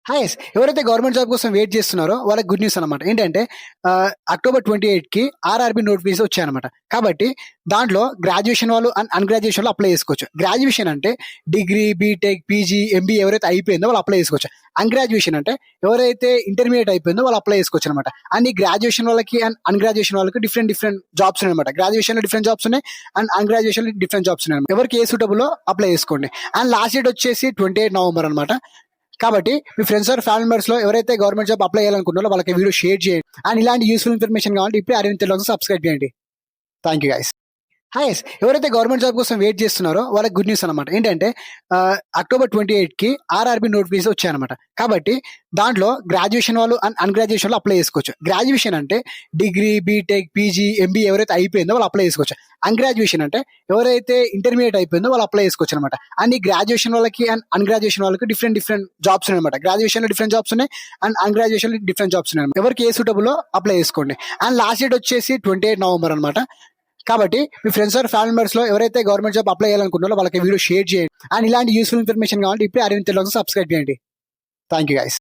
Highs ఎవరైతే government job కోసం wait చేస్తున్నారో వాళ్ళకి గుడ్ న్యూస్ అనమాట. ఏంటంటే అక్టోబర్ 28కి ఆర్ఆర్బి నోటిఫికేషన్ వచ్చాయన్నమాట. కాబట్టి దాంట్లో గ్రాడ్యుయేషన్ వాళ్ళు అండ్ అన్ గ్రాడ్యుయేషన్ వాళ్ళు అప్లై చేసుకోవచ్చు. గ్రాడ్యుయేషన్ అంటే డిగ్రీ, బీటెక్, పీజీ, ఎంబీఏ ఎవరైతే అయిపోయిందో వాళ్ళు అప్లై చేసుకోవచ్చు. అన్ గ్రాడ్యుయేషన్ అంటే ఎవరైతే ఇంటర్మీడియట్ అయిపోయిందో వాళ్ళు అప్లై చేసుకోవచ్చు అనమాట. అండ్ ఈ గ్రాడ్యుయేషన్ వాళ్ళకి అండ్ అన్ గ్రాడ్యుయేషన్ వాళ్ళకి డిఫరెంట్ జాబ్స్ ఉన్నాయి అనమాట. గ్రాడ్యుయేషన్ లో డిఫరెంట్ జాబ్స్ ఉన్నాయి అండ్ అన్ గ్రాడ్యుయేషన్ లో డిఫరెంట్ జాబ్స్ ఉన్నాయి. ఎవరికి ఏ సూటబుల్ అప్లై చేసుకోండి. అండ్ లాస్ట్ డేట్ వచ్చేసి 28 నవంబర్ అనమాట. కాబట్టి మీ ఫ్రెండ్స్ ఆర్ ఫ్యామిలీ మెంబర్స్ లో ఎవరైతే గవర్నమెంట్ జాబ్ అప్లై చేయాలనుకుంటున్నారో వాళ్ళకి వీడియో షేర్ చేయండి. అండ్ ఇలాంటి యూస్ఫుల్ ఇన్ఫర్మేషన్ కావాలంటే ఇప్పుడే అరవింద్ తెలుగు సబ్స్క్రైబ్ చేయండి. Thank you guys. హైస్ ఎవరైతే గవర్నమెంట్ జాబ్ కోసం వెయిట్ చేస్తున్నారో వాళ్ళకి గుడ్ న్యూస్ అనమాట. ఏంటంటే అక్టోబర్ 28కి ఆర్ఆర్బి నోటిఫికేషన్ వచ్చాయన్నమాట. కాబట్టి దాంట్లో గ్రాడ్యుయేషన్ వాళ్ళు అండ్ అన్ గ్రాడ్యుయేషన్ వాళ్ళు అప్లై చేసుకోవచ్చు. గ్రాడ్యుయేషన్ అంటే డిగ్రీ, బీటెక్, పీజీ, ఎంబీఏ ఎవరైతే అయిపోయిందో వాళ్ళు అప్లై చేసుకోవచ్చు. అన్ గ్రాడ్యుయేషన్ అంటే ఎవరైతే ఇంటర్మీడియట్ అయిపోయిందో వాళ్ళు అప్లై చేసుకోవచ్చు అనమాట. అండ్ ఈ గ్రాడ్యుయేషన్ వాళ్ళకి అండ్ అన్ గ్రాడ్యుయేషన్ వాళ్ళకి డిఫరెంట్ జాబ్స్ ఉన్నాయి అనమాట. గ్రాడ్యుయేషన్ లో డిఫరెంట్ జాబ్స్ ఉన్నాయి అండ్ అన్ గ్రాడ్యుయేషన్ లో డిఫరెంట్ జాబ్స్ ఉన్నాయి. ఎవరికి ఏ సూటబుల్ అప్లై చేసుకోండి. అండ్ లాస్ట్ డేట్ వచ్చేసి 28 నవంబర్ అనమాట. కాబట్టి మీ ఫ్రెండ్స్ ఆర్ ఫ్యామిలీ మెంబర్స్ లో ఎవరైతే గవర్నమెంట్ జాబ్ అప్లై చేయాలనుకుంటున్నారో వాళ్ళకి వీడియో షేర్ చేయండి. అండ్ ఇలాంటి యూస్ఫుల్ ఇన్ఫర్మేషన్ కావాలంటే ఇప్పుడే అరవింద్ తెలుగు సబ్స్క్రైబ్ చేయండి. Thank you guys.